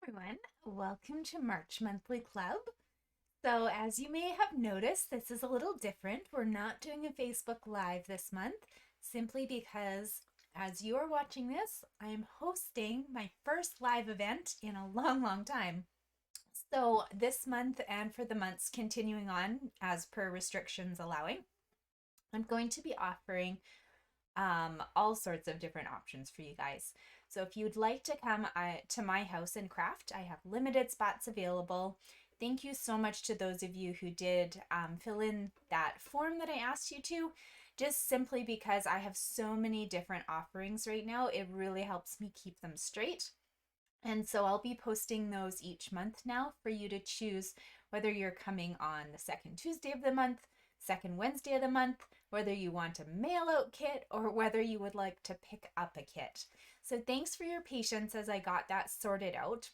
everyone. Welcome to March Monthly Club. So, as you may have noticed, this is a little different. We're not doing a Facebook Live this month simply because, as you are watching this, I am hosting my first live event in a long, long time. So, this month and for the months continuing on as per restrictions allowing, I'm going to be offering all sorts of different options for you guys. So if you'd like to come to my house and craft, I have limited spots available. Thank you so much to those of you who did fill in that form that I asked you to, just simply because I have so many different offerings right now. It really helps me keep them straight. And so I'll be posting those each month now for you to choose whether you're coming on the second Tuesday of the month, second Wednesday of the month, whether you want a mail out kit or whether you would like to pick up a kit. So thanks for your patience as I got that sorted out.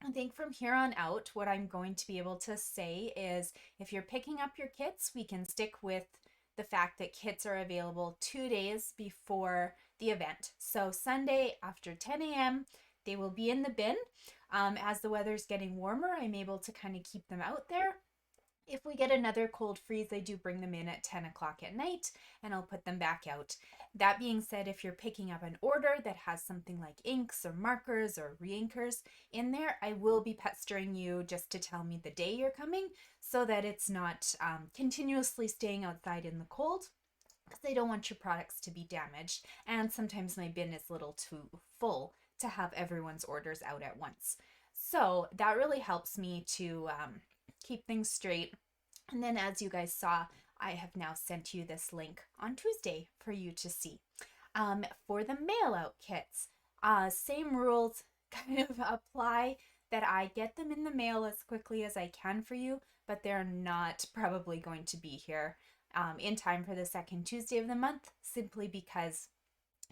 I think from here on out, what I'm going to be able to say is if you're picking up your kits, we can stick with the fact that kits are available 2 days before the event. So Sunday after 10 a.m., they will be in the bin. As the weather's getting warmer, I'm able to kind of keep them out there. If we get another cold freeze, I do bring them in at 10 o'clock at night and I'll put them back out. That being said, if you're picking up an order that has something like inks or markers or reinkers in there, I will be pestering you just to tell me the day you're coming so that it's not continuously staying outside in the cold, because I don't want your products to be damaged. And sometimes my bin is a little too full to have everyone's orders out at once. So that really helps me to keep things straight. And then, as you guys saw, I have now sent you this link on Tuesday for you to see. For the mail out kits, same rules kind of apply, that I get them in the mail as quickly as I can for you, but they're not probably going to be here in time for the second Tuesday of the month, simply because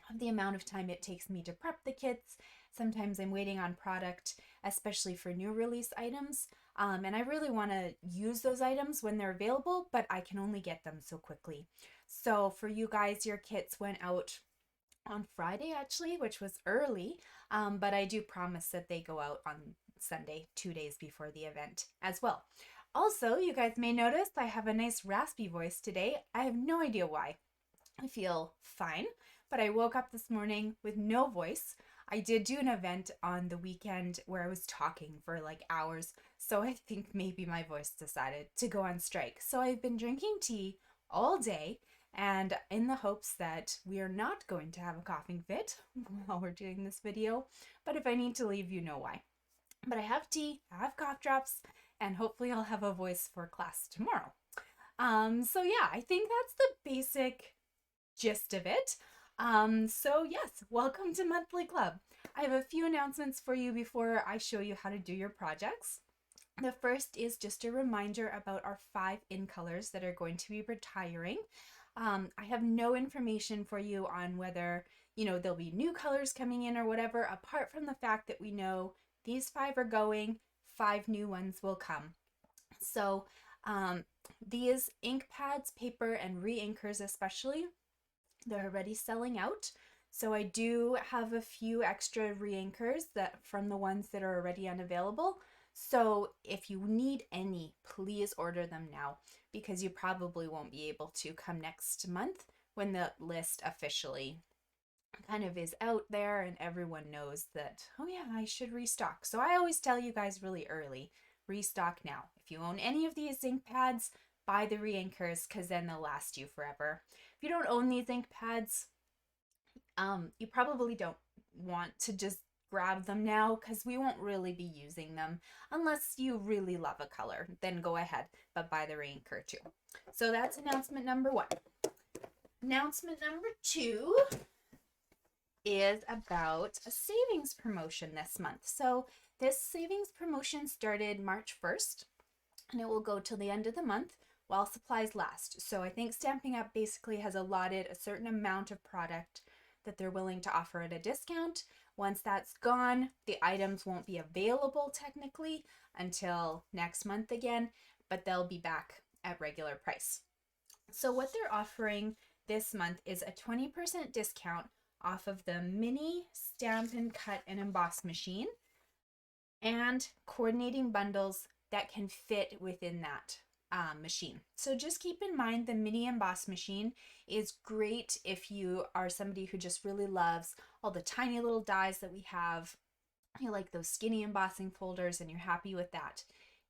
of the amount of time it takes me to prep the kits. Sometimes I'm waiting on product, especially for new release items. And I really want to use those items when they're available, but I can only get them so quickly. So for you guys, your kits went out on Friday actually, which was early, but I do promise that they go out on Sunday, 2 days before the event as well. Also, you guys may notice I have a nice raspy voice today. I have no idea why. I feel fine, but I woke up this morning with no voice. I did do an event on the weekend where I was talking for like hours, so I think maybe my voice decided to go on strike. So I've been drinking tea all day, and in the hopes that we are not going to have a coughing fit while we're doing this video, but if I need to leave, you know why. But I have tea, I have cough drops, and hopefully I'll have a voice for class tomorrow. So yeah, I think that's the basic gist of it. So yes, welcome to Monthly Club. I have a few announcements for you before I show you how to do your projects. The first is just a reminder about our 5 in colors that are going to be retiring. I have no information for you on whether, there'll be new colors coming in or whatever, apart from the fact that we know these 5 are going, 5 new ones will come. So these ink pads, paper, and re-inkers especially, they're already selling out. So I do have a few extra re-inkers that from the ones that are already unavailable. So if you need any, please order them now, because you probably won't be able to come next month when the list officially kind of is out there and everyone knows that, oh yeah, I should restock. So I always tell you guys really early, restock now. If you own any of these ink pads, buy the re-inkers, because then they'll last you forever. If you don't own these ink pads, you probably don't want to just grab them now, because we won't really be using them unless you really love a color. Then go ahead, but buy the re-inker too. So that's announcement number 1. Announcement number 2 is about a savings promotion this month. So this savings promotion started March 1st and it will go till the end of the month while supplies last. So I think Stampin' Up! Basically has allotted a certain amount of product that they're willing to offer at a discount. Once that's gone, the items won't be available technically until next month again, but they'll be back at regular price. So what they're offering this month is a 20% discount off of the mini Stampin' Cut and Emboss machine. and coordinating bundles that can fit within that machine. So just keep in mind the mini emboss machine is great if you are somebody who just really loves all the tiny little dies that we have. You like those skinny embossing folders and you're happy with that.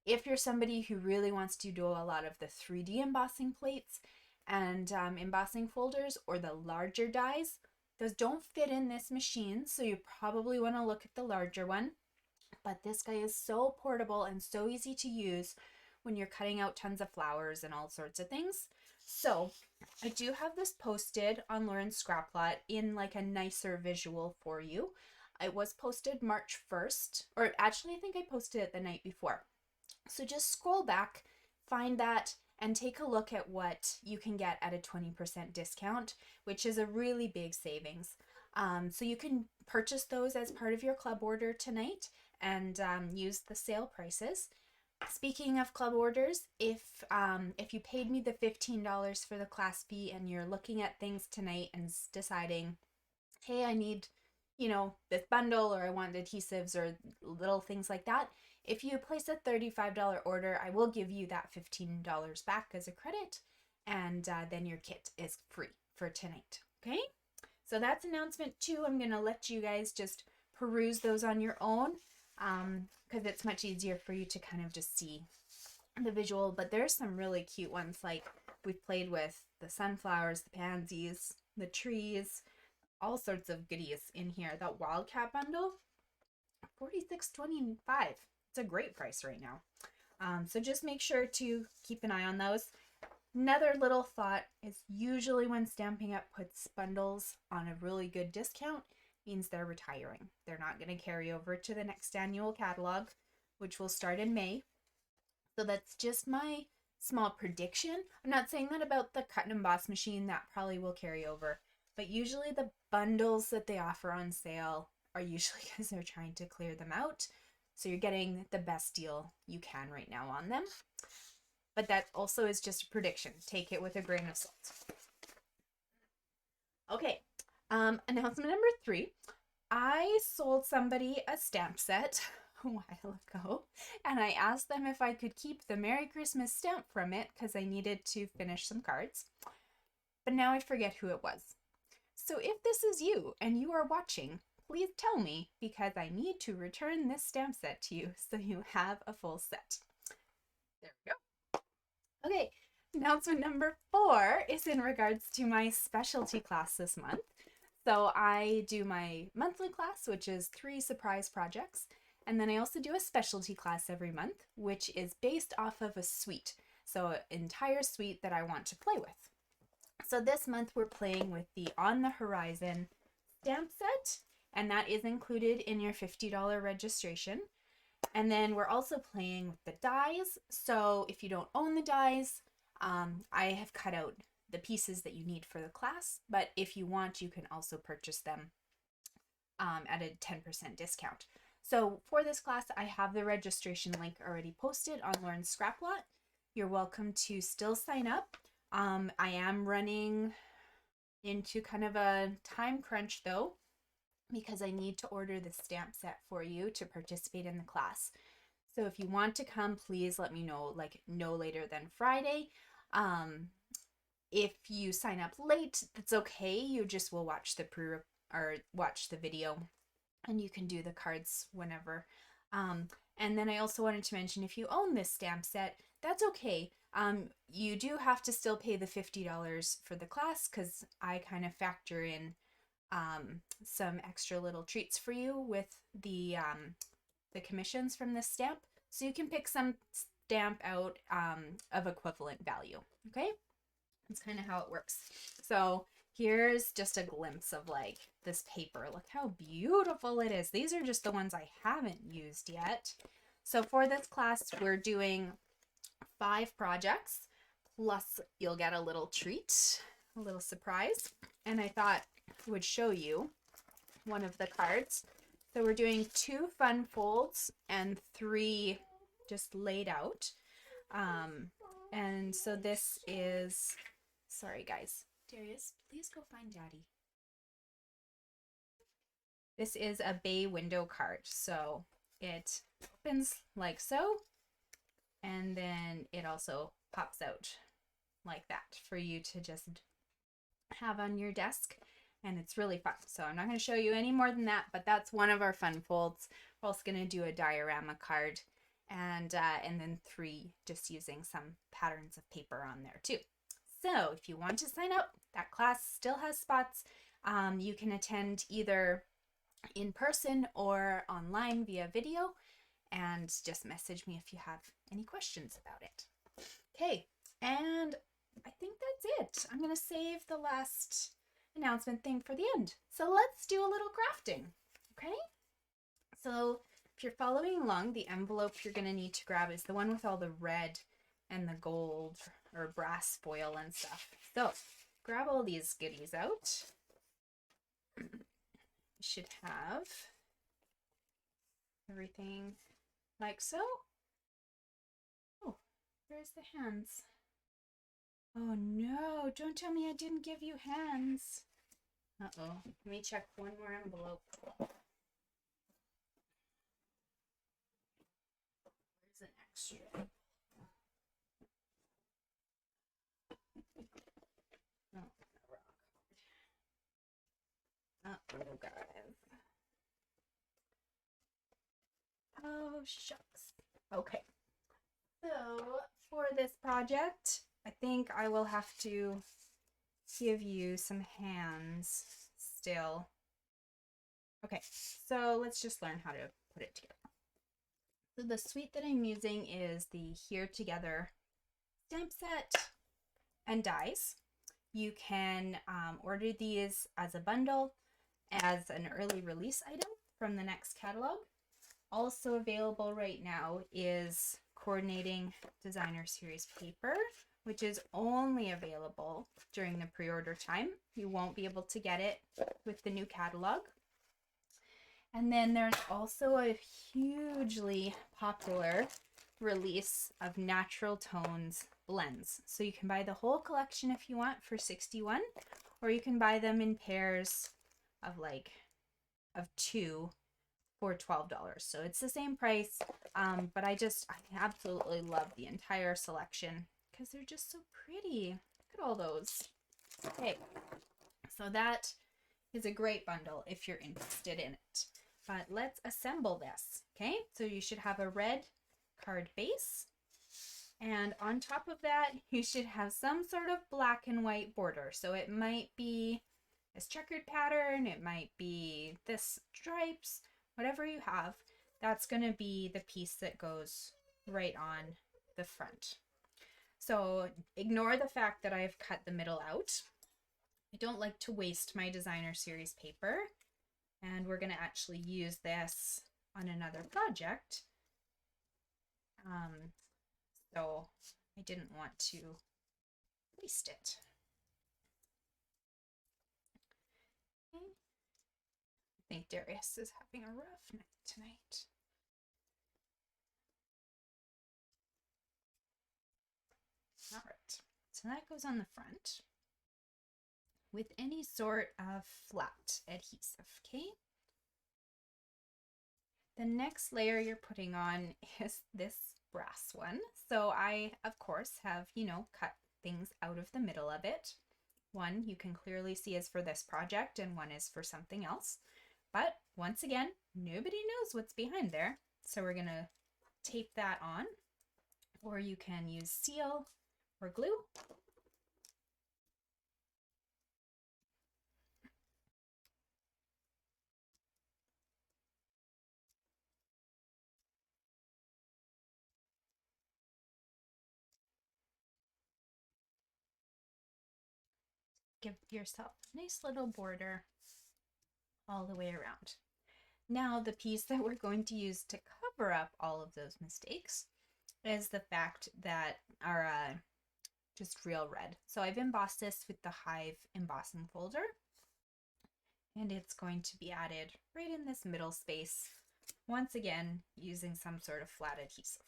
If you're somebody who really wants to do a lot of the 3D embossing plates and embossing folders or the larger dies, those don't fit in this machine, so you probably want to look at the larger one. But this guy is so portable and so easy to use when you're cutting out tons of flowers and all sorts of things. So I do have this posted on Lauren's Scrapplot in like a nicer visual for you. It was posted March 1st, or actually I think I posted it the night before. So just scroll back, find that, and take a look at what you can get at a 20% discount, which is a really big savings. So you can purchase those as part of your club order tonight and use the sale prices. Speaking of club orders, if you paid me the $15 for the class fee and you're looking at things tonight and deciding, hey, I need, this bundle, or I want adhesives or little things like that, if you place a $35 order, I will give you that $15 back as a credit, and then your kit is free for tonight. Okay? So that's announcement 2. I'm going to let you guys just peruse those on your own because it's much easier for you to kind of just see the visual. But there's some really cute ones, like we've played with the sunflowers, the pansies, the trees, all sorts of goodies in here. That Wildcat bundle, $46.25. It's a great price right now. So just make sure to keep an eye on those. Another little thought is usually when Stampin' Up puts bundles on a really good discount means they're retiring. They're not going to carry over to the next annual catalog, which will start in May. So that's just my small prediction. I'm not saying that about the cut and emboss machine, that probably will carry over, but usually the bundles that they offer on sale are usually because they're trying to clear them out. So you're getting the best deal you can right now on them. But that also is just a prediction. Take it with a grain of salt. Okay, announcement number 3. I sold somebody a stamp set a while ago, and I asked them if I could keep the Merry Christmas stamp from it because I needed to finish some cards. But now I forget who it was. So if this is you and you are watching, please tell me because I need to return this stamp set to you so you have a full set. There we go. Okay, announcement number 4 is in regards to my specialty class this month. So I do my monthly class, which is 3 surprise projects. And then I also do a specialty class every month, which is based off of a suite. So an entire suite that I want to play with. So this month we're playing with the On the Horizon stamp set, and that is included in your $50 registration. And then we're also playing with the dies. So if you don't own the dies, I have cut out the pieces that you need for the class. But if you want, you can also purchase them at a 10% discount. So for this class, I have the registration link already posted on Lauren's Scrapplot. You're welcome to still sign up. I am running into kind of a time crunch though, because I need to order the stamp set for you to participate in the class. So if you want to come, please let me know, like no later than Friday. If you sign up late, that's okay. You just will watch the watch the video, and you can do the cards whenever. And then I also wanted to mention, if you own this stamp set, that's okay. You do have to still pay the $50 for the class because I kind of factor in some extra little treats for you with the commissions from this stamp. So you can pick some stamp out of equivalent value. Okay? That's kind of how it works. So here's just a glimpse of like this paper. Look how beautiful it is. These are just the ones I haven't used yet. So for this class, we're doing 5 projects, plus you'll get a little treat, a little surprise. And I thought I would show you one of the cards. So we're doing 2 fun folds and 3 just laid out. And so this is, sorry guys, Darius, please go find Daddy. This is a bay window card. So it opens like so, and then it also pops out like that for you to just have on your desk, and it's really fun. So I'm not going to show you any more than that, but that's one of our fun folds. We're also going to do a diorama card, and then 3 just using some patterns of paper on there too. So if you want to sign up, that class still has spots. You can attend either in person or online via video, and just message me if you have any questions about it. Okay, and I think that's it. I'm going to save the last announcement thing for the end. So let's do a little crafting, okay? So if you're following along, the envelope you're going to need to grab is the one with all the red and the gold or brass foil and stuff. So grab all these goodies out. You should have everything like so. Oh, where's the hands? Oh no, don't tell me I didn't give you hands. Uh-oh, let me check one more envelope. Where's an extra? Oh, guys. Oh, shucks. Okay. So, for this project, I think I will have to give you some hands still. Okay, so let's just learn how to put it together. So the suite that I'm using is the Here Together stamp set and dies. You can order these as a bundle, as an early release item from the next catalog. Also available right now is Coordinating Designer Series paper, which is only available during the pre-order time. You won't be able to get it with the new catalog. And then there's also a hugely popular release of Natural Tones blends. So you can buy the whole collection if you want for $61, or you can buy them in pairs of 2 for $12. So it's the same price, but I absolutely love the entire selection because they're just so pretty. Look at all those. Okay, so that is a great bundle if you're interested in it. But let's assemble this. Okay, so you should have a red card base, and on top of that you should have some sort of black and white border. So it might be this checkered pattern, it might be this stripes, whatever you have. That's going to be the piece that goes right on the front. So ignore the fact that I've cut the middle out. I don't like to waste my designer series paper, and we're going to actually use this on another project. So I didn't want to waste it. Okay. I think Darius is having a rough night tonight. All right, so that goes on the front with any sort of flat adhesive, okay? The next layer you're putting on is this brass one. So I, of course, have, cut things out of the middle of it. One you can clearly see is for this project and one is for something else. But once again, nobody knows what's behind there. So we're going to tape that on, or you can use seal or glue. Give yourself a nice little border all the way around. Now, the piece that we're going to use to cover up all of those mistakes is the fact that our just real red. So I've embossed this with the Hive embossing folder, and it's going to be added right in this middle space, once again using some sort of flat adhesive.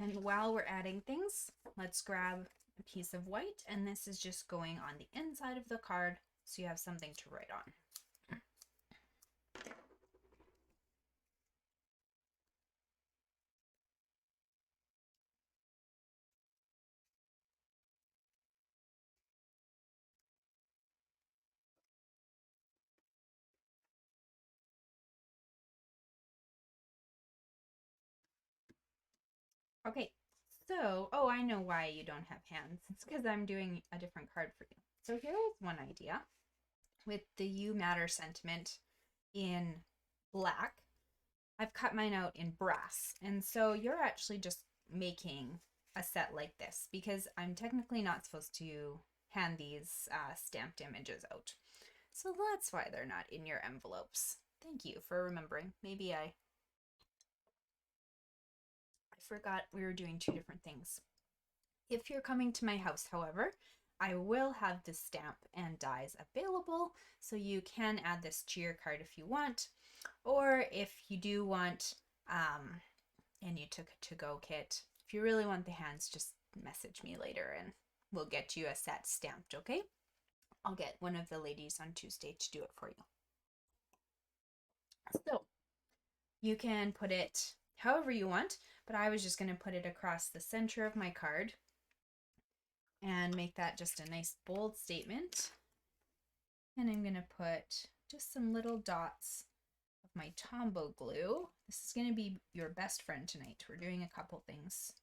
And while we're adding things, let's grab a piece of white, and this is just going on the inside of the card so you have something to write on. Okay, so, oh, I know why you don't have hands. It's because I'm doing a different card for you. So here is one idea with the You Matter sentiment in black. I've cut mine out in brass. And so you're actually just making a set like this because I'm technically not supposed to hand these stamped images out. So that's why they're not in your envelopes. Thank you for remembering. Maybe I forgot we were doing two different things. If you're coming to my house, however, I will have the stamp and dies available, so you can add this to your card if you want, or if you do want, and you took a to-go kit, if you really want the hands, just message me later and we'll get you a set stamped, okay? I'll get one of the ladies on Tuesday to do it for you. So you can put it however you want, but I was just going to put it across the center of my card and make that just a nice bold statement. And I'm going to put just some little dots of my Tombow glue. This is going to be your best friend tonight. We're doing a couple things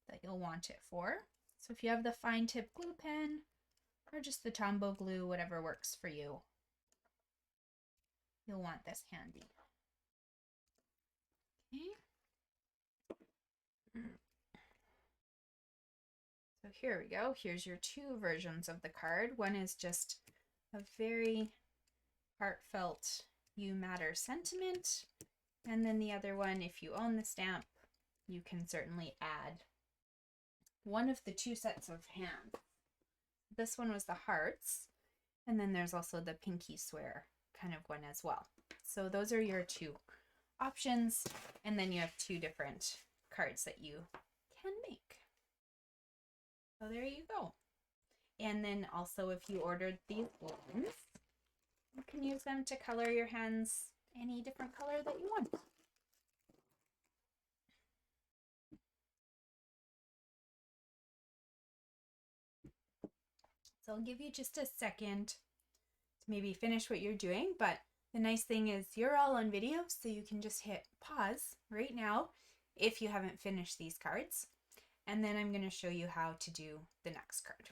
that you'll want it for. So if you have the fine tip glue pen or just the Tombow glue, whatever works for you, you'll want this handy. Okay. So here we go. Here's your two versions of the card. One is just a very heartfelt You Matter sentiment. And then the other one, if you own the stamp, you can certainly add one of the two sets of hands. This one was the hearts, and then there's also the pinky swear kind of one as well. So those are your two options, and then you have two different cards that you can make. So there you go. And then also if you ordered these ones, you can use them to color your hands any different color that you want. So I'll give you just a second to maybe finish what you're doing, but the nice thing is you're all on video, so you can just hit pause right now if you haven't finished these cards. And then I'm going to show you how to do the next card.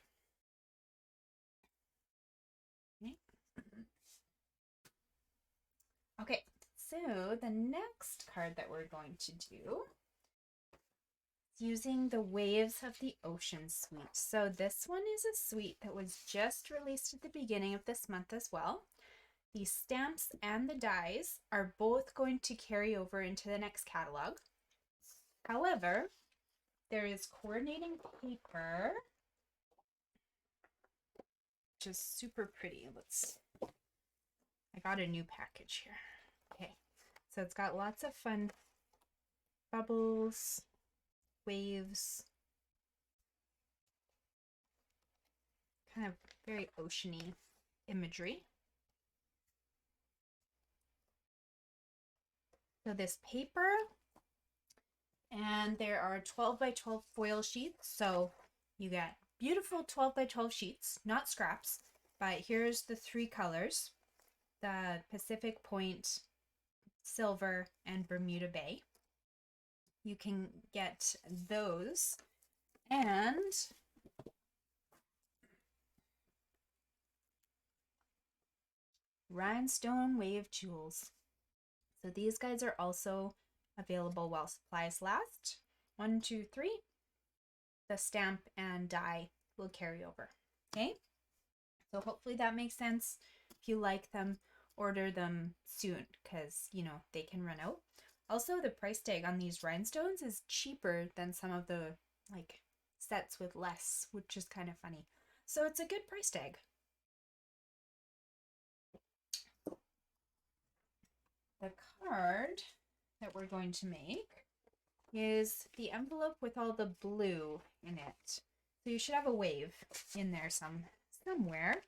Okay. Okay, so the next card that we're going to do is using the Waves of the Ocean suite. So this one is a suite that was just released at the beginning of this month as well. The stamps and the dies are both going to carry over into the next catalog. However, there is coordinating paper, which is super pretty. I got a new package here. Okay, so it's got lots of fun bubbles, waves, kind of very oceany imagery. So this paper, and there are 12 by 12 foil sheets. So you get beautiful 12 by 12 sheets, not scraps, but here's the three colors: the Pacific Point, Silver, and Bermuda Bay. You can get those, and Rhinestone Wave Jewels. So these guys are also available while supplies last. 1, 2, 3. The stamp and die will carry over. Okay? So hopefully that makes sense. If you like them, order them soon because, they can run out. Also, the price tag on these rhinestones is cheaper than some of the sets with less, which is kind of funny. So it's a good price tag. The card that we're going to make is the envelope with all the blue in it. So you should have a wave in there somewhere.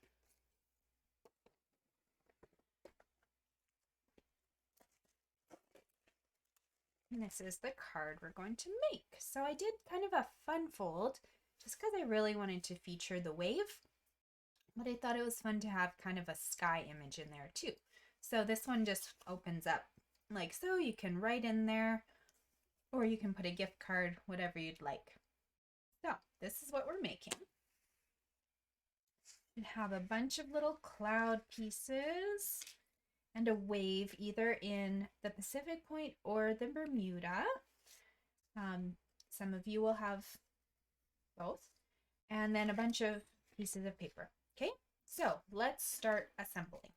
And this is the card we're going to make. So I did kind of a fun fold just because I really wanted to feature the wave. But I thought it was fun to have kind of a sky image in there too. So this one just opens up like so. You can write in there, or you can put a gift card, whatever you'd like. So this is what we're making. You have a bunch of little cloud pieces and a wave either in the Pacific Point or the Bermuda. Some of you will have both. And then a bunch of pieces of paper. Okay, so let's start assembling.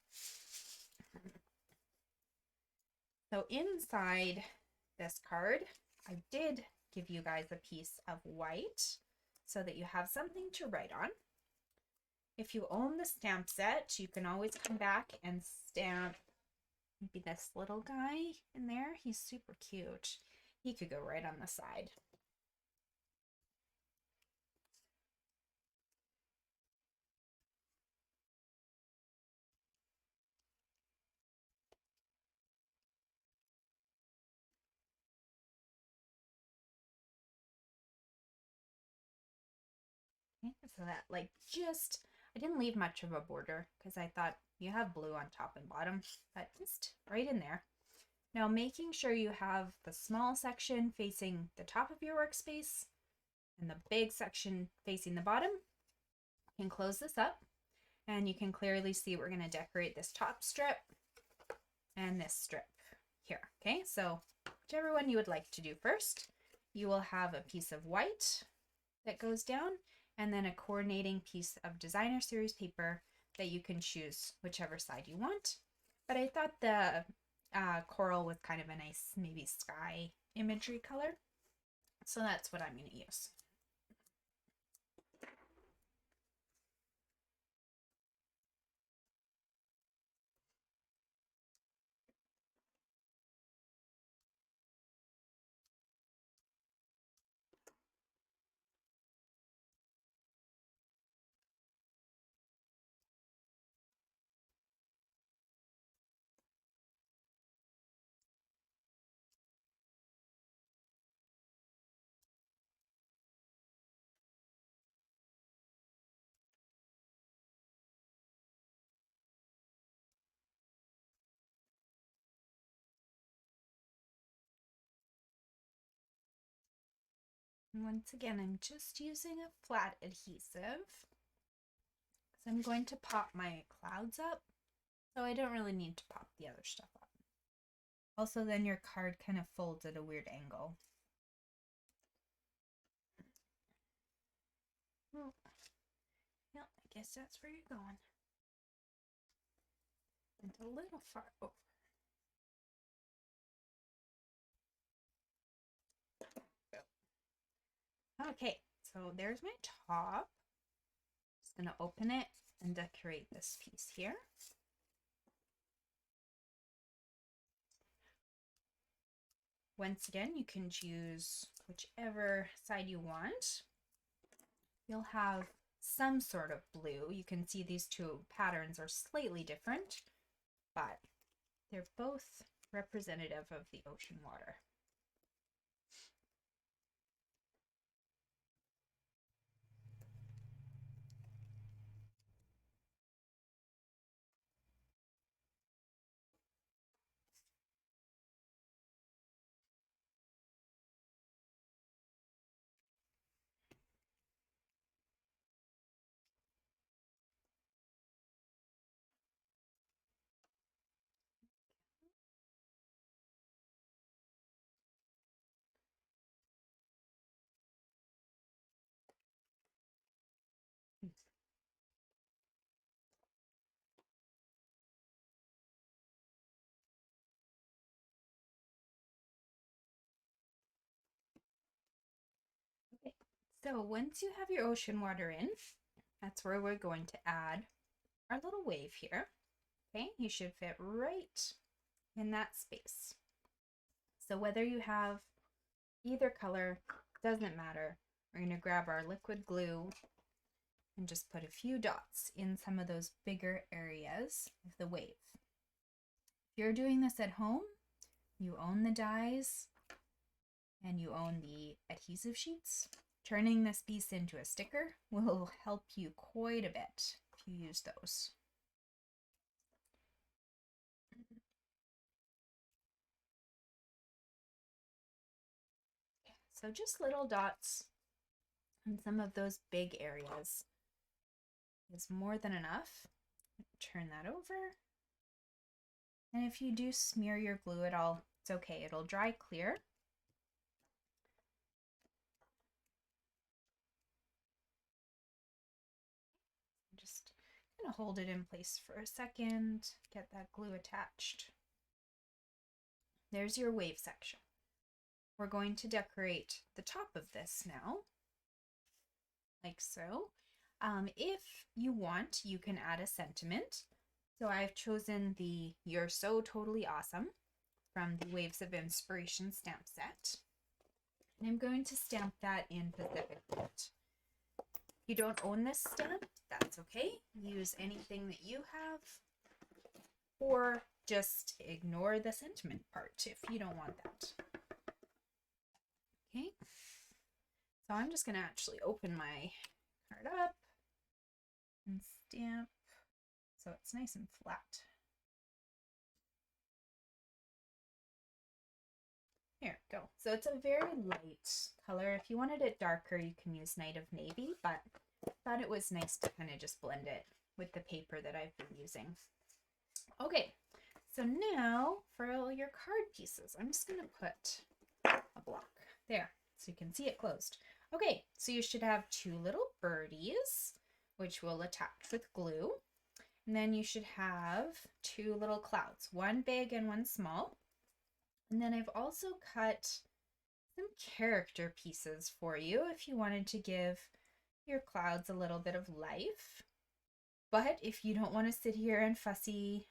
So inside this card, I did give you guys a piece of white so that you have something to write on. If you own the stamp set, you can always come back and stamp maybe this little guy in there. He's super cute. He could go right on the side. Okay, so that I didn't leave much of a border because I thought you have blue on top and bottom, but just right in there. Now making sure you have the small section facing the top of your workspace and the big section facing the bottom. You can close this up and you can clearly see we're going to decorate this top strip and this strip here. Okay, so whichever one you would like to do first, you will have a piece of white that goes down and then a coordinating piece of designer series paper that you can choose whichever side you want. But I thought the coral was kind of a nice maybe sky imagery color, so that's what I'm going to use. And once again, I'm just using a flat adhesive because I'm going to pop my clouds up, so I don't really need to pop the other stuff up. Also, then your card kind of folds at a weird angle. Well, yeah, I guess that's where you're going. And a little far over. Okay, so there's my top. Just gonna open it and decorate this piece here. Once again, you can choose whichever side you want. You'll have some sort of blue. You can see these two patterns are slightly different, but they're both representative of the ocean water. Okay, so once you have your ocean water in, that's where we're going to add our little wave here. Okay, you should fit right in that space. So whether you have either color, doesn't matter. We're going to grab our liquid glue and just put a few dots in some of those bigger areas of the wave. If you're doing this at home, you own the dies and you own the adhesive sheets. Turning this piece into a sticker will help you quite a bit if you use those. So just little dots on some of those big areas is more than enough. Turn that over. And if you do smear your glue at all, it's okay. It'll dry clear. Just kind of hold it in place for a second, get that glue attached. There's your wave section. We're going to decorate the top of this now, like so. If you want, you can add a sentiment. So I've chosen the You're So Totally Awesome from the Waves of Inspiration stamp set. And I'm going to stamp that in Pacific Point. If you don't own this stamp, that's okay. Use anything that you have, or just ignore the sentiment part if you don't want that. Okay, so I'm just going to actually open my card up and stamp so it's nice and flat. Here we go. So it's a very light color. If you wanted it darker, you can use Night of Navy, but I thought it was nice to kind of just blend it with the paper that I've been using. Okay, so now for all your card pieces, I'm just going to put a block there so you can see it closed. Okay, so you should have two little birdies, which we'll attach with glue. And then you should have two little clouds, one big and one small. And then I've also cut some character pieces for you if you wanted to give your clouds a little bit of life. But if you don't want to sit here and fussy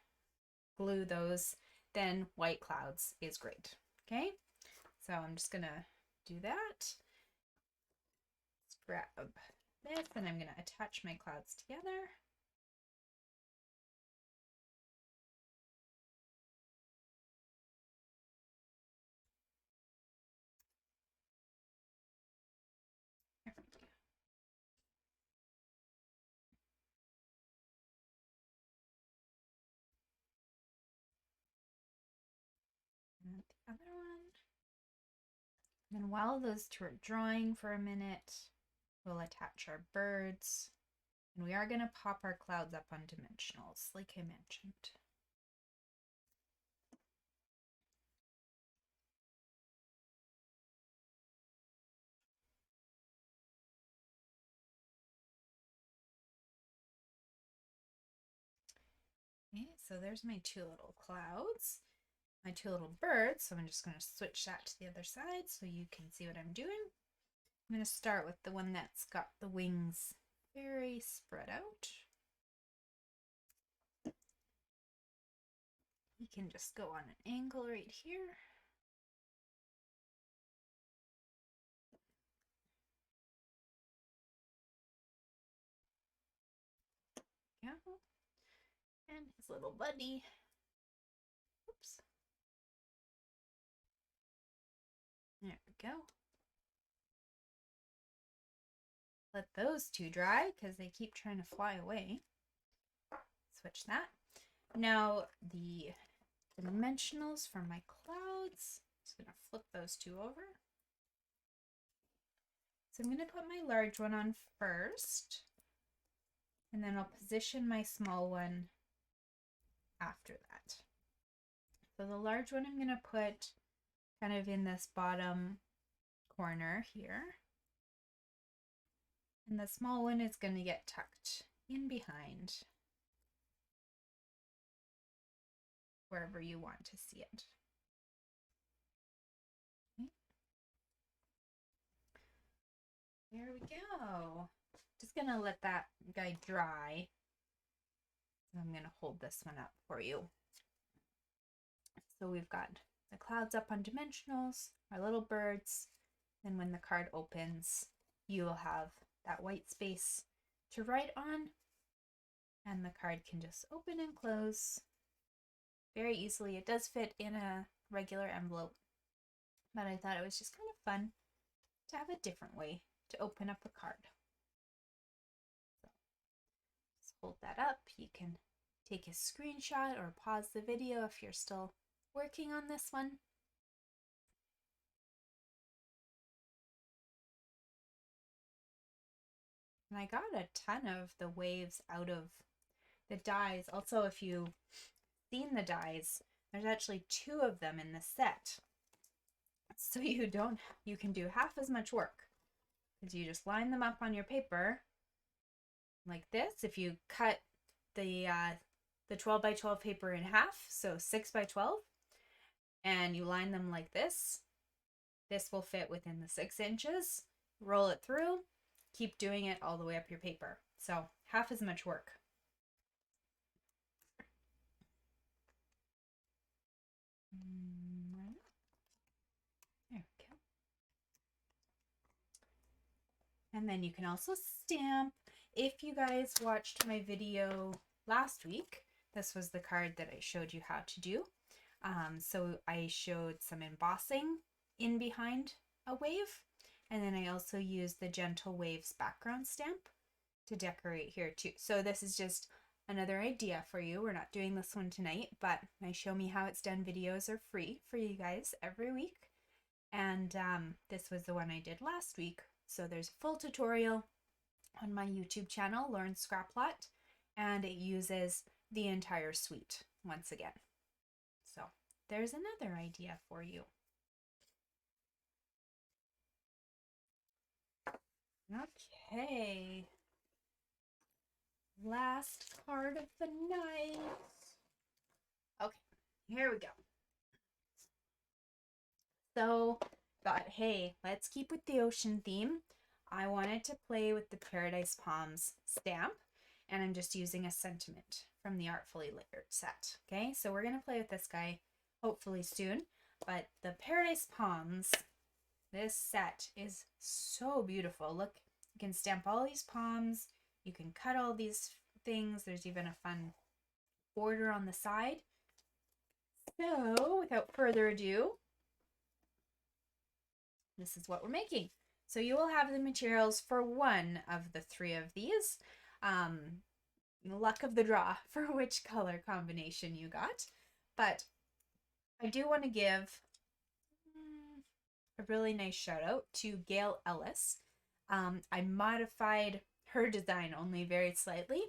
glue those, then white clouds is great. Okay, so I'm just gonna do that. Let's grab this and I'm gonna attach my clouds together. And the other one. And while those two are drying for a minute, we'll attach our birds. And we are going to pop our clouds up on dimensionals, like I mentioned. Okay, so there's my two little clouds, my two little birds. So I'm just going to switch that to the other side so you can see what I'm doing. I'm going to start with the one that's got the wings very spread out. You can just go on an angle right here. Yeah. And his little buddy. Oops. There we go. Let those two dry because they keep trying to fly away. Switch that. Now the dimensionals for my clouds. Just going to flip those two over. So I'm going to put my large one on first, and then I'll position my small one after that. So the large one I'm going to put kind of in this bottom corner here. And the small one is going to get tucked in behind wherever you want to see it. Okay. There we go. Just going to let that guy dry. So I'm going to hold this one up for you. So we've got the clouds up on dimensionals, our little birds, Then when the card opens, you will have that white space to write on, and the card can just open and close very easily. It does fit in a regular envelope, but I thought it was just kind of fun to have a different way to open up a card. So just hold that up. You can take a screenshot or pause the video if you're still working on this one. And I got a ton of the waves out of the dies. Also, if you've seen the dies, there's actually 2 of them in the set. So you can do half as much work, because you just line them up on your paper like this. If you cut the 12 by 12 paper in half, so 6 by 12, and you line them like this will fit within the 6 inches. Roll it through, keep doing it all the way up your paper. So half as much work. There we go. And then you can also stamp. If you guys watched my video last week, this was the card that I showed you how to do. So I showed some embossing in behind a wave, and then I also used the Gentle Waves background stamp to decorate here too. So this is just another idea for you. We're not doing this one tonight, but my Show Me How It's Done videos are free for you guys every week. And this was the one I did last week. So there's a full tutorial on my YouTube channel, Lauren Scraplot, and it uses the entire suite once again. So there's another idea for you. Okay. Last card of the night. Okay, here we go. So, thought, hey, let's keep with the ocean theme. I wanted to play with the Paradise Palms stamp, and I'm just using a sentiment from the Artfully Layered set. Okay, so we're going to play with this guy hopefully soon, but the Paradise Palms, this set is so beautiful. Look, you can stamp all these palms, you can cut all these things. There's even a fun border on the side. So, without further ado, this is what we're making. So you will have the materials for one of the 3 of these. Luck of the draw for which color combination you got. But I do want to give a really nice shout out to Gail Ellis. I modified her design only very slightly,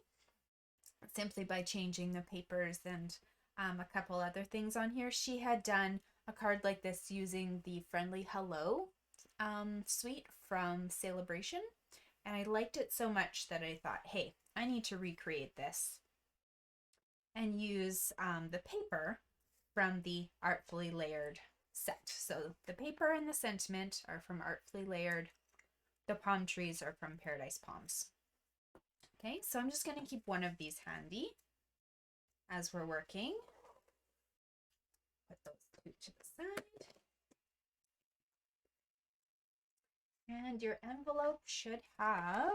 simply by changing the papers and a couple other things on here. She had done a card like this using the Friendly Hello suite from Celebration, and I liked it so much that I thought, hey, I need to recreate this and use the paper from the Artfully Layered set. So the paper and the sentiment are from Artfully Layered. The palm trees are from Paradise Palms. Okay, so I'm just going to keep one of these handy as we're working. Put those 2 to the side. And your envelope should have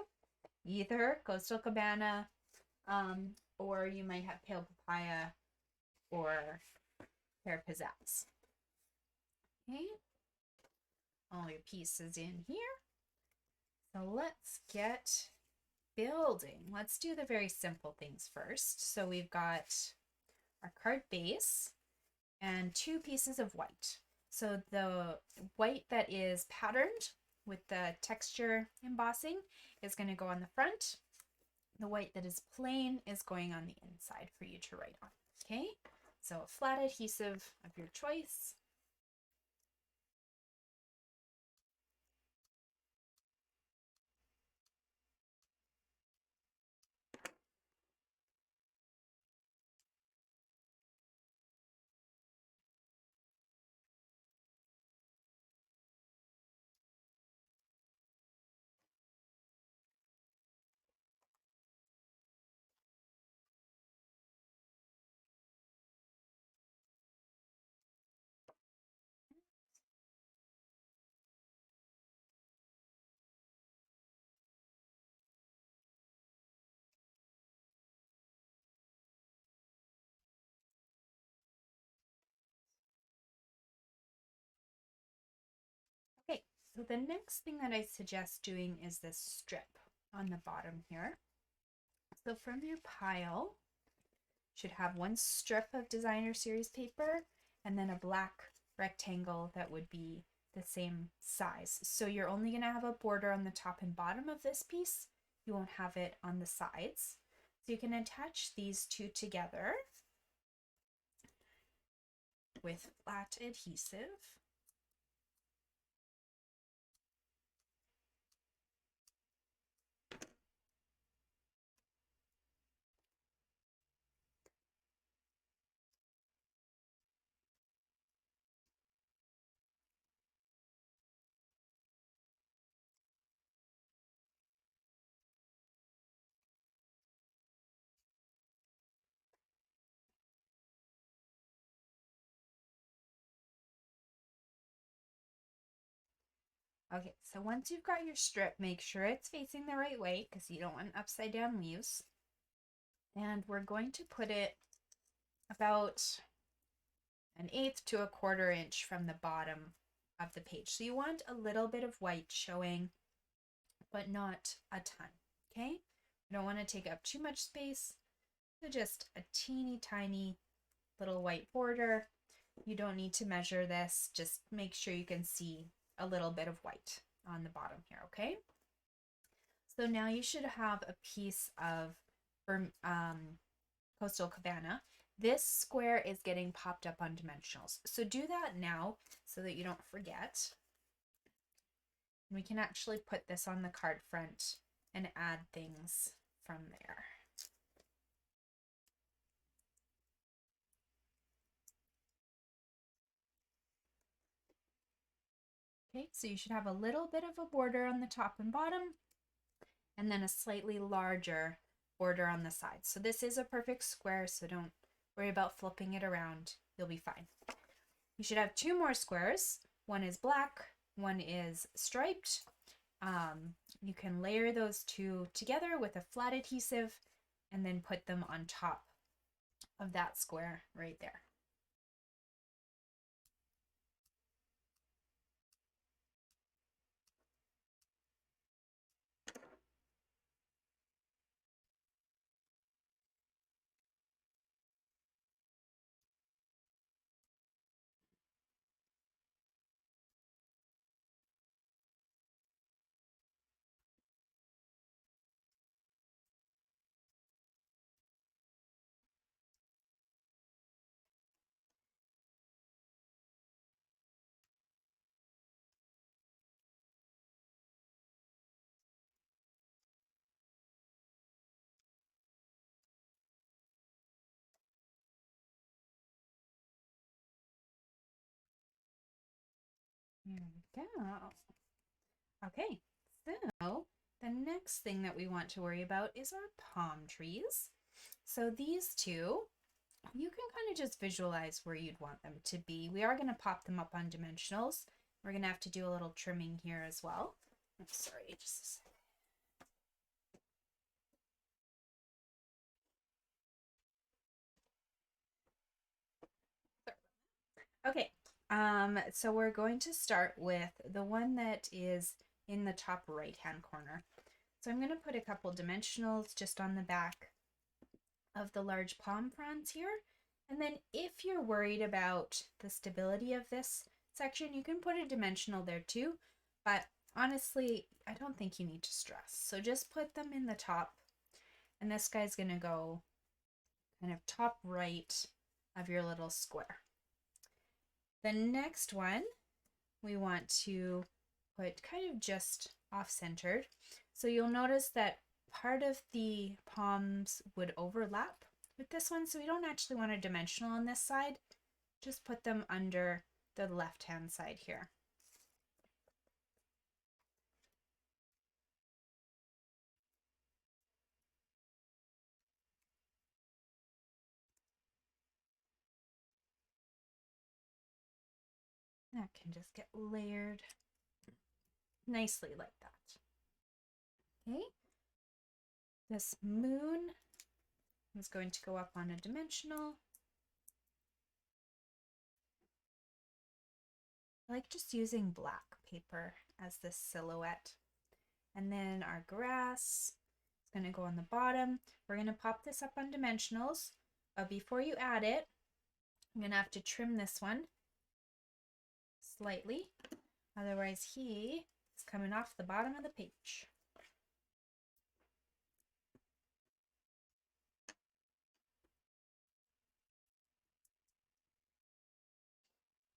either Coastal Cabana, or you might have Pale Papaya or Pear Pizzazz. Okay, all your pieces in here. So let's get building. Let's do the very simple things first. So we've got our card base and 2 pieces of white. So the white that is patterned with the texture embossing is going to go on the front. The white that is plain is going on the inside for you to write on. Okay, so a flat adhesive of your choice. So the next thing that I suggest doing is this strip on the bottom here. So from your pile, you should have one strip of designer series paper and then a black rectangle that would be the same size. So you're only going to have a border on the top and bottom of this piece. You won't have it on the sides. So you can attach these two together with flat adhesive. Okay, so once you've got your strip, make sure it's facing the right way because you don't want upside down leaves. And we're going to put it about 1/8 to 1/4 inch from the bottom of the page. So you want a little bit of white showing, but not a ton, okay? You don't want to take up too much space. So just a teeny tiny little white border. You don't need to measure this. Just make sure you can see a little bit of white on the bottom here, okay? So now you should have a piece of Coastal Cabana. This square is getting popped up on dimensionals. So do that now so that you don't forget. We can actually put this on the card front and add things from there. Okay, so you should have a little bit of a border on the top and bottom, and then a slightly larger border on the sides. So this is a perfect square, so don't worry about flipping it around. You'll be fine. You should have 2 more squares. One is black, one is striped. You can layer those 2 together with a flat adhesive and then put them on top of that square right there. There we go. Okay, so the next thing that we want to worry about is our palm trees. So these two, you can kind of just visualize where you'd want them to be. We are going to pop them up on dimensionals. We're going to have to do a little trimming here as well. I'm sorry, just a second. Okay, so we're going to start with the one that is in the top right-hand corner. So I'm going to put a couple dimensionals just on the back of the large palm fronds here. And then if you're worried about the stability of this section, you can put a dimensional there too. But honestly, I don't think you need to stress. So just put them in the top. And this guy's going to go kind of top right of your little square. The next one we want to put kind of just off-centered. So you'll notice that part of the palms would overlap with this one, so we don't actually want a dimensional on this side. Just put them under the left-hand side here. That can just get layered nicely like that. Okay, this moon is going to go up on a dimensional. I like just using black paper as this silhouette. And then our grass is going to go on the bottom. We're going to pop this up on dimensionals, but before you add it, I'm going to have to trim this one slightly. Otherwise, he is coming off the bottom of the page.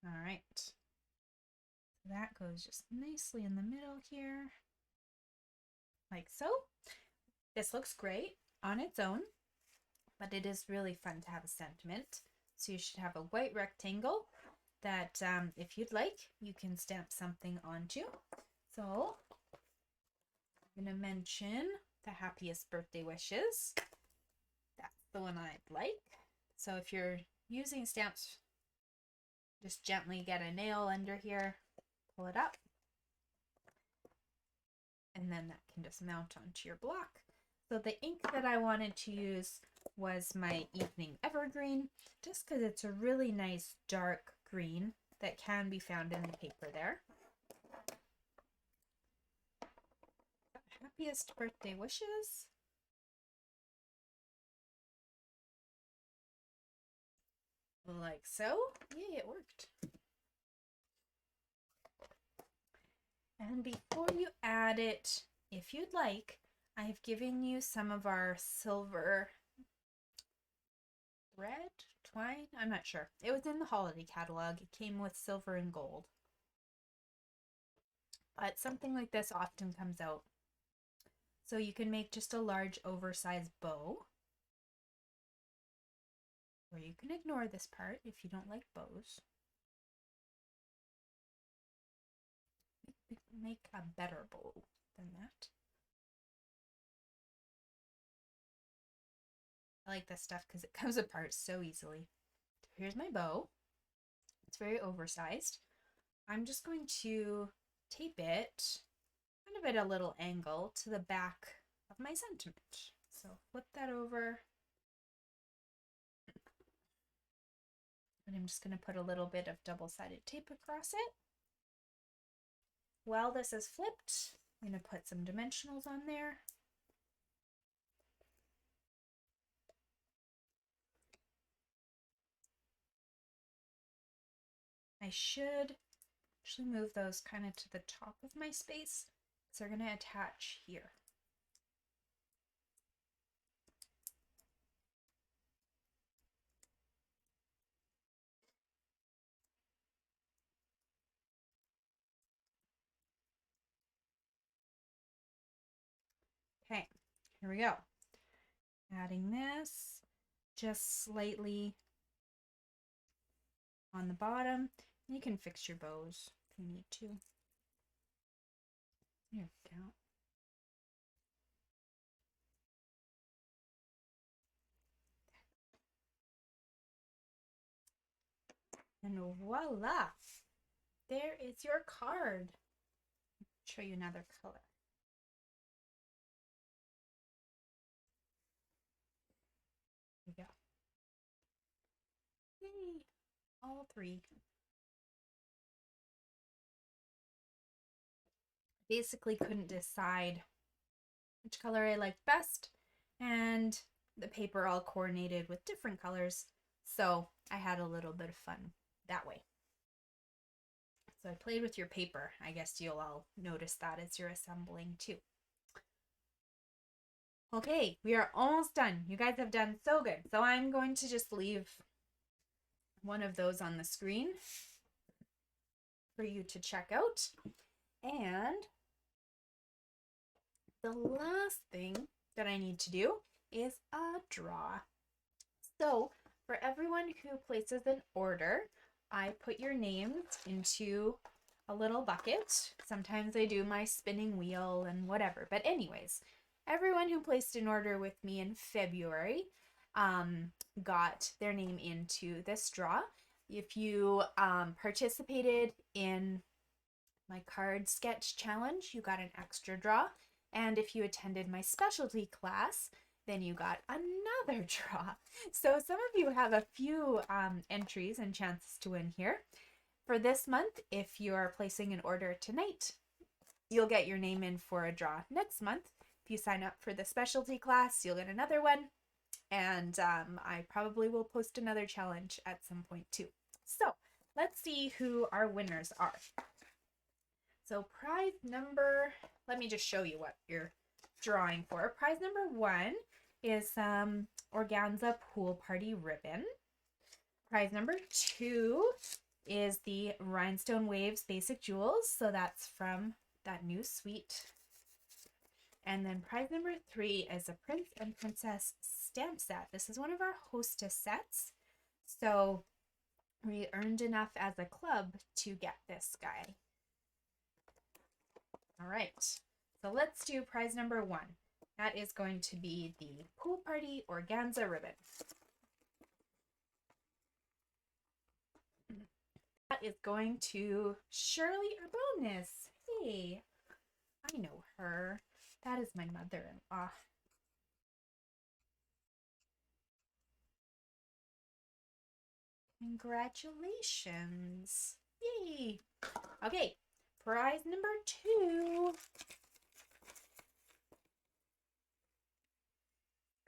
All right. So that goes just nicely in the middle here, like so. This looks great on its own, but it is really fun to have a sentiment. So you should have a white rectangle that if you'd like, you can stamp something onto. So I'm going to mention the happiest birthday wishes. That's the one I'd like. So if you're using stamps, just gently get a nail under here, pull it up, and then that can just mount onto your block. So the ink that I wanted to use was my Evening Evergreen, just because it's a really nice dark green that can be found in the paper there. Happiest birthday wishes. Like so. Yay, it worked. And before you add it, if you'd like, I've given you some of our silver thread, twine, I'm not sure. It was in the holiday catalog. It came with silver and gold. But something like this often comes out. So you can make just a large oversized bow. Or you can ignore this part if you don't like bows. Make a better bow than that. I like this stuff because it comes apart so easily. Here's my bow. It's very oversized. I'm just going to tape it kind of at a little angle to the back of my sentiment. So flip that over. And I'm just going to put a little bit of double-sided tape across it. While this is flipped, I'm going to put some dimensionals on there. I should actually move those kind of to the top of my space, so they're going to attach here. Okay, here we go. Adding this just slightly on the bottom. You can fix your bows if you need to. There we go. And voila! There is your card. Show you another color. Here we go. Yay! All three. Basically couldn't decide which color I liked best, and the paper all coordinated with different colors, so I had a little bit of fun that way. So I played with your paper. I guess you'll all notice that as you're assembling too. Okay, we are almost done. You guys have done so good. So I'm going to just leave one of those on the screen for you to check out. And the last thing that I need to do is a draw. So for everyone who places an order, I put your names into a little bucket. Sometimes I do my spinning wheel and whatever. But anyways, everyone who placed an order with me in February got their name into this draw. If you participated in my card sketch challenge, you got an extra draw. And if you attended my specialty class, then you got another draw. So some of you have a few entries and chances to win here. For this month, if you are placing an order tonight, you'll get your name in for a draw next month. If you sign up for the specialty class, you'll get another one. And I probably will post another challenge at some point too. So let's see who our winners are. So prize number, let me just show you what you're drawing for. Prize number 1 is organza pool party ribbon. Prize number 2 is the Rhinestone Waves Basic Jewels. So that's from that new suite. And then prize number 3 is a Prince and Princess stamp set. This is one of our hostess sets. So we earned enough as a club to get this guy. All right, so let's do prize number 1. That is going to be the Pool Party Organza ribbon. That is going to Shirley Urbonis. Hey, I know her. That is my mother-in-law. Congratulations. Yay. Okay, prize number 2.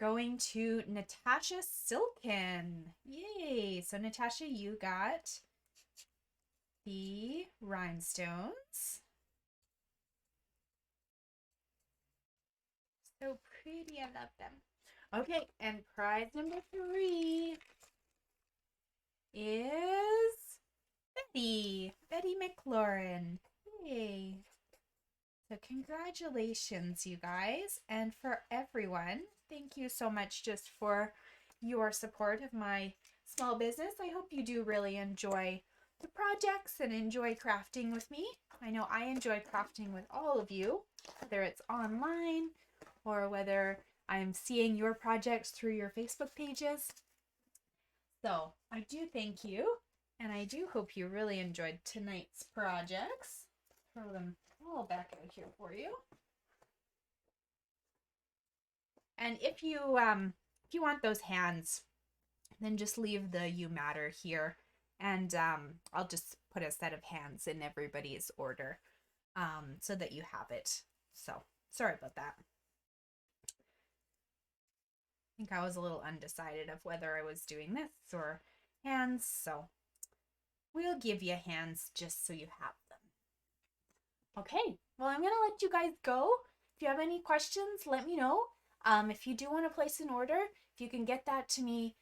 Going to Natasha Silken. Yay. So Natasha, you got the rhinestones. So pretty, I love them. Okay, and prize number 3 is Betty McLaurin. Yay. So congratulations, you guys. And for everyone, thank you so much just for your support of my small business. I hope you do really enjoy the projects and enjoy crafting with me. I know I enjoy crafting with all of you, whether it's online or whether I'm seeing your projects through your Facebook pages. So I do thank you, and I do hope you really enjoyed tonight's projects. Throw them all back out here for you. And if you want those hands, then just leave the You Matter here, and I'll just put a set of hands in everybody's order so that you have it. So sorry about that. I think I was a little undecided of whether I was doing this or hands, so we'll give you hands just so you have them. Okay, well, I'm going to let you guys go. If you have any questions, let me know. If you do want to place an order, if you can get that to me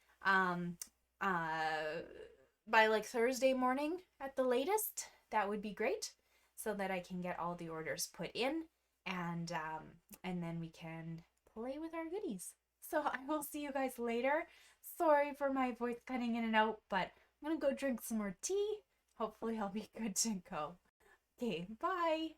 by like Thursday morning at the latest, that would be great, so that I can get all the orders put in, and then we can play with our goodies. So I will see you guys later. Sorry for my voice cutting in and out, but I'm gonna go drink some more tea. Hopefully I'll be good to go. Okay, bye.